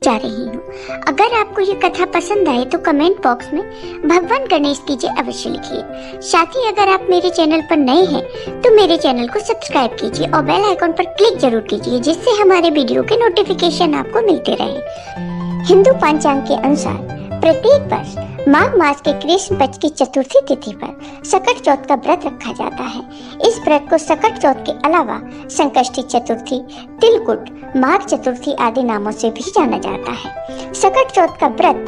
जा रही हूँ। अगर आपको ये कथा पसंद आए तो कमेंट बॉक्स में भगवान गणेश की जय अवश्य लिखिए। साथ ही अगर आप मेरे चैनल पर नए हैं तो मेरे चैनल को सब्सक्राइब कीजिए और बेल आइकॉन पर क्लिक जरूर कीजिए, जिससे हमारे वीडियो के नोटिफिकेशन आपको मिलते रहे। हिंदू पंचांग के अनुसार प्रत्येक वर्ष माघ मास के कृष्ण पक्ष की चतुर्थी तिथि पर सकट चौथ का व्रत रखा जाता है। इस व्रत को सकट चौथ के अलावा संकष्टी चतुर्थी, तिलकुट, माघ चतुर्थी आदि नामों से भी जाना जाता है। सकट चौथ का व्रत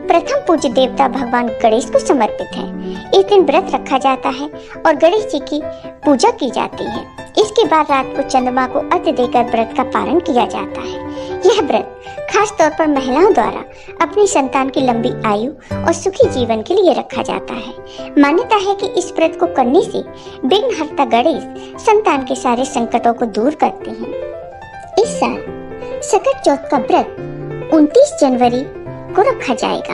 प्रथम पूज्य देवता भगवान गणेश को समर्पित है। इस दिन व्रत रखा जाता है और गणेश जी की पूजा की जाती है। इसके बाद रात को चंद्रमा को अर्घ्य देकर व्रत का पालन किया जाता है। यह व्रत खास तौर पर महिलाओं द्वारा अपनी संतान की लंबी आयु और सुखी जीवन के लिए रखा जाता है। मान्यता है कि इस व्रत को करने से विघ्नहर्ता गणेश संतान के सारे संकटों को दूर करते हैं। इस साल सकट चौथ का व्रत 29 जनवरी को रखा जाएगा।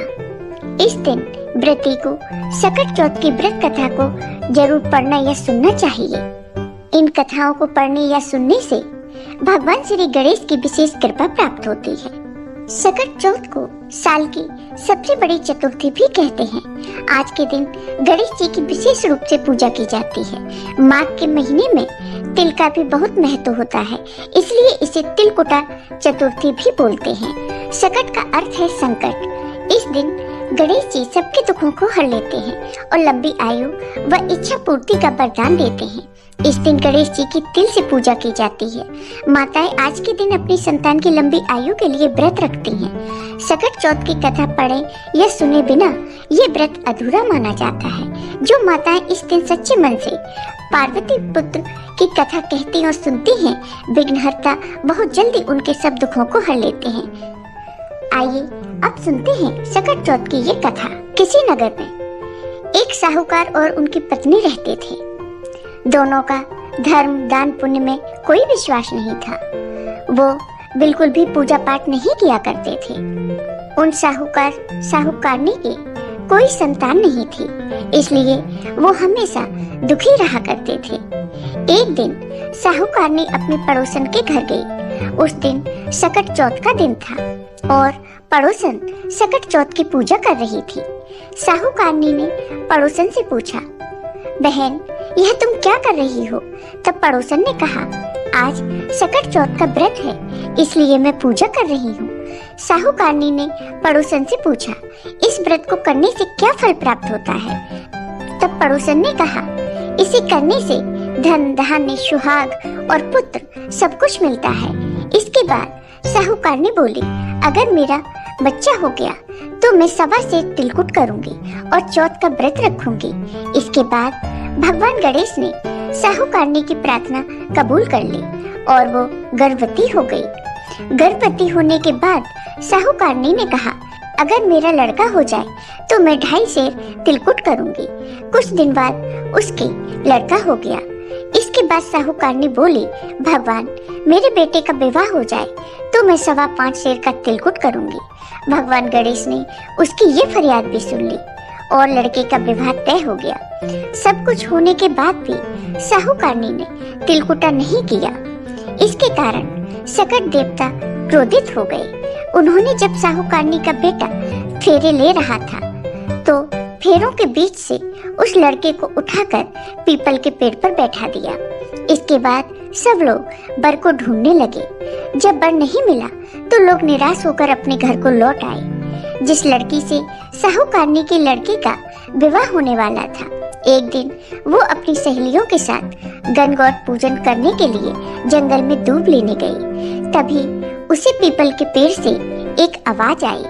इस दिन व्रती को सकट चौथ की व्रत कथा को जरूर पढ़ना या सुनना चाहिए। इन कथाओं को पढ़ने या सुनने से भगवान श्री गणेश की विशेष कृपा प्राप्त होती है। सकट चौथ को साल की सबसे बड़ी चतुर्थी भी कहते हैं। आज के दिन गणेश जी की विशेष रूप से पूजा की जाती है। माघ के महीने में तिल का भी बहुत महत्व होता है, इसलिए इसे तिलकुटा चतुर्थी भी बोलते हैं। सकट का अर्थ है संकट। इस दिन गणेश जी सबके दुखों को हर लेते हैं और लंबी आयु व इच्छा पूर्ति का वरदान देते हैं। इस दिन गणेश जी की तिल से पूजा की जाती है। माताएं आज के दिन अपनी संतान की लंबी आयु के लिए व्रत रखती हैं। सकट चौथ की कथा पढ़े या सुने बिना ये व्रत अधूरा माना जाता है। जो माताएं इस दिन सच्चे मन से पार्वती पुत्र की कथा कहती और सुनती हैं, विघ्नहर्ता बहुत जल्दी उनके सब दुखों को हर लेते हैं। आइए अब सुनते हैं सकट चौथ की ये कथा। किसी नगर में एक साहूकार और उनकी पत्नी रहते थे। दोनों का धर्म दान पुण्य में कोई विश्वास नहीं था। वो बिल्कुल भी पूजा पाठ नहीं किया करते थे। उन साहूकारनी की कोई संतान नहीं थी, इसलिए वो हमेशा दुखी रहा करते थे। एक दिन साहूकारनी अपनी पड़ोसन के घर गई। उस दिन सकट चौथ का दिन था और पड़ोसन सकट चौथ की पूजा कर रही थी। साहूकारनी ने पड़ोसन से पूछा, बहन यह तुम क्या कर रही हो? तब पड़ोसन ने कहा, आज सकट चौथ का व्रत है, इसलिए मैं पूजा कर रही हूँ। साहूकारनी ने पड़ोसन से पूछा, इस व्रत को करने से क्या फल प्राप्त होता है? तब पड़ोसन ने कहा, इसे करने से धन धान्य सुहाग और पुत्र सब कुछ मिलता है। इसके बाद साहूकारनी बोली, अगर मेरा बच्चा हो गया तो मैं सवा से तिलकुट करूंगी और चौथ का व्रत रखूंगी। इसके बाद भगवान गणेश ने साहूकारनी की प्रार्थना कबूल कर ली और वो गर्भवती हो गई। गर्भवती होने के बाद साहूकारनी ने कहा, अगर मेरा लड़का हो जाए तो मैं 2.5 सेर तिलकुट करूंगी। कुछ दिन बाद उसके लड़का हो गया। इसके बाद साहूकारनी बोली, भगवान मेरे बेटे का विवाह हो जाए तो मैं 5.25 सेर का तिलकुट करूंगी। भगवान गणेश ने उसकी ये फरियाद भी सुन ली और लड़के का विवाह तय हो गया। सब कुछ होने के बाद भी साहूकारनी ने तिलकुटा नहीं किया। इसके कारण सकट देवता क्रोधित हो गए। उन्होंने जब साहूकारनी का बेटा फेरे ले रहा था तो फेरों के बीच से उस लड़के को उठाकर पीपल के पेड़ पर बैठा दिया। इसके बाद सब लोग बर को ढूंढने लगे। जब बर नहीं मिला तो लोग निराश होकर अपने घर को लौट आए। जिस लड़की से साहूकारनी के लड़के का विवाह होने वाला था, एक दिन वो अपनी सहेलियों के साथ गणगौर पूजन करने के लिए जंगल में दूब लेने गई। तभी उसे पीपल के पेड़ से एक आवाज आई,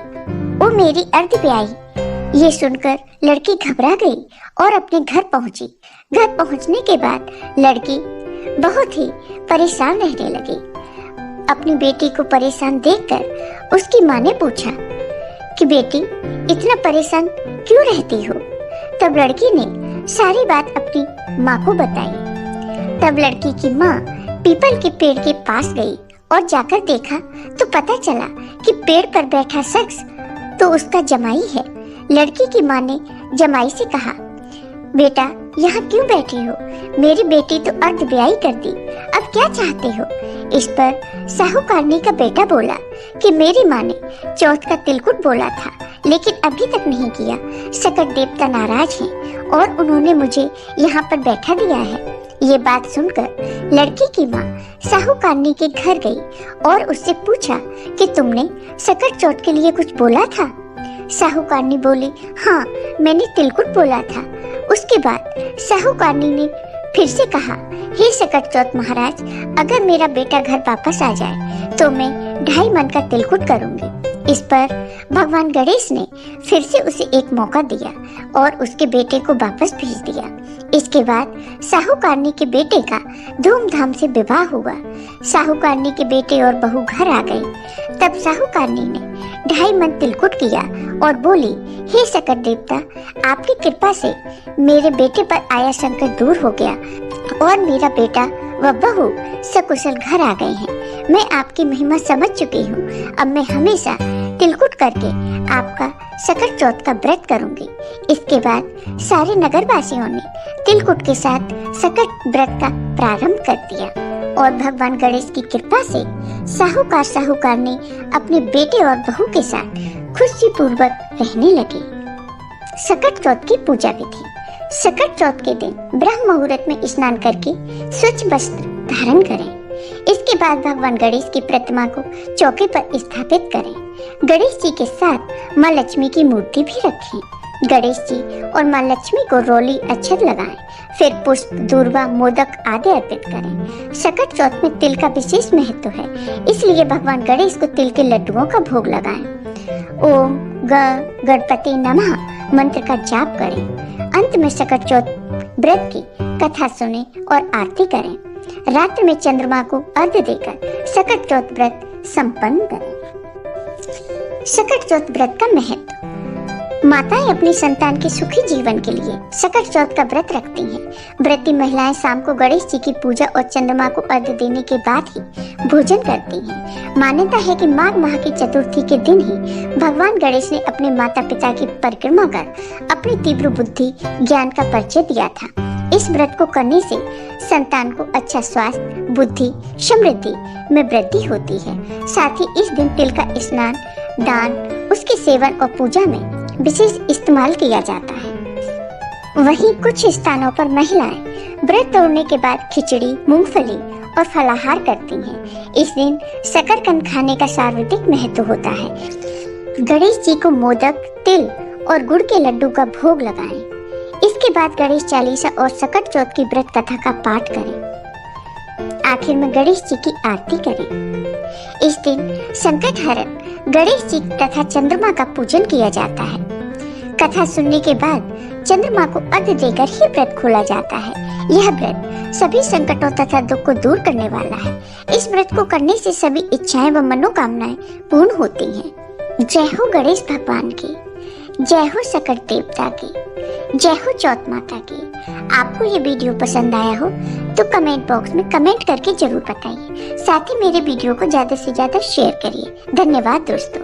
ओ मेरी अर्धव्याही। ये सुनकर लड़की घबरा गई और अपने घर पहुंची। घर पहुंचने के बाद लड़की बहुत ही परेशान रहने लगी। अपनी बेटी को परेशान देखकर उसकी माँ ने पूछा कि बेटी इतना परेशान क्यों रहती हो? तब लड़की ने सारी बात अपनी माँ को बताई। तब लड़की की माँ पीपल के पेड़ के पास गई और जाकर देखा तो पता चला कि पेड़ पर बैठा शख्स तो उसका जमाई है। लड़की की माँ ने जमाई से कहा, बेटा यहाँ क्यों बैठी हो? मेरी बेटी तो अर्धव्याही कर दी, अब क्या चाहते हो? इस पर साहूकारनी का बेटा बोला कि मेरी माँ ने चौथ का तिलकुट बोला था, लेकिन अभी तक नहीं किया। सकट देवता नाराज हैं और उन्होंने मुझे यहाँ पर बैठा दिया है। ये बात सुनकर लड़की की माँ साहूकारनी के घर गई और उससे पूछा कि तुमने सकट चौथ के लिए कुछ बोला था? साहूकारनी बोली, हाँ, मैंने तिलकुट बोला था। उसके बाद साहूकारनी ने फिर से कहा, हे सकट चौथ महाराज, अगर मेरा बेटा घर वापस आ जाए तो मैं 2.5 मन का तिलकुट करूंगी। इस पर भगवान गणेश ने फिर से उसे एक मौका दिया और उसके बेटे को वापस भेज दिया। इसके बाद साहूकारनी के बेटे का धूमधाम से विवाह हुआ। साहूकारनी के बेटे और बहू घर आ गए। तब साहूकारनी ने 2.5 मन तिलकुट किया और बोली, हे सकट देवता, आपकी कृपा से मेरे बेटे पर आया संकट दूर हो गया और मेरा बेटा व बहू सकुशल घर आ गए हैं। मैं आपकी महिमा समझ चुकी हूँ। अब मैं हमेशा तिलकुट करके आपका सकट चौथ का व्रत करूंगी। इसके बाद सारे नगरवासियों ने तिलकुट के साथ सकट व्रत का प्रारंभ कर दिया और भगवान गणेश की कृपा से साहूकारनी अपने बेटे और बहू के साथ खुशी पूर्वक रहने लगे। सकट चौथ की पूजा विधि। सकट चौथ के दिन ब्रह्म मुहूर्त में स्नान करके स्वच्छ वस्त्र धारण करें। इसके बाद भगवान गणेश की प्रतिमा को चौके पर स्थापित करें। गणेश जी के साथ माँ लक्ष्मी की मूर्ति भी रखें। गणेश जी और माँ लक्ष्मी को रोली अक्षत लगाएं, फिर पुष्प, दूर्वा, मोदक आदि अर्पित करें। सकट चौथ में तिल का विशेष महत्व है, इसलिए भगवान गणेश को तिल के लड्डुओं का भोग लगाएं। ओम गणपति नमः मंत्र का जाप करें। अंत में सकट चौथ व्रत की कथा सुने और आरती करें। रात्रि में चंद्रमा को अर्घ्य देकर सकट चौथ व्रत संपन्न करें। सकट चौथ व्रत का महत्व। माताएं अपनी संतान के सुखी जीवन के लिए सकट चौथ का व्रत रखती हैं। व्रती महिलाएं शाम को गणेश जी की पूजा और चंद्रमा को अर्घ्य देने के बाद ही भोजन करती हैं। मान्यता है कि माघ माह की चतुर्थी के दिन ही भगवान गणेश ने अपने माता पिता की परिक्रमा कर अपनी तीव्र बुद्धि ज्ञान का परिचय दिया था। इस व्रत को करने से संतान को अच्छा स्वास्थ्य, बुद्धि, समृद्धि में वृद्धि होती है। साथ ही इस दिन तिल का स्नान, दान, उसके सेवन और पूजा में विशेष इस्तेमाल किया जाता है। वहीं कुछ स्थानों पर महिलाएं व्रत तोड़ने के बाद खिचड़ी, मूंगफली और फलाहार करती हैं। इस दिन शकरकंद खाने का सर्वाधिक महत्व होता है। गणेश जी को मोदक, तिल और गुड़ के लड्डू का भोग लगाएं। इसके बाद गणेश चालीसा और सकट चौथ की व्रत कथा का पाठ करें। आखिर में गणेश जी की आरती करें। इस दिन संकट हरण गणेश जी तथा चंद्रमा का पूजन किया जाता है। कथा सुनने के बाद चंद्रमा को अर्घ्य देकर ही व्रत खोला जाता है। यह व्रत सभी संकटों तथा दुख को दूर करने वाला है। इस व्रत को करने से सभी इच्छाएं व मनोकामनाएं पूर्ण होती हैं। जय हो गणेश भगवान की, जय हो सकट देवता की, जय हो चौथ माता की। आपको ये वीडियो पसंद आया हो तो कमेंट बॉक्स में कमेंट करके जरूर बताइए। साथ ही मेरे वीडियो को ज्यादा से ज्यादा शेयर करिए। धन्यवाद दोस्तों।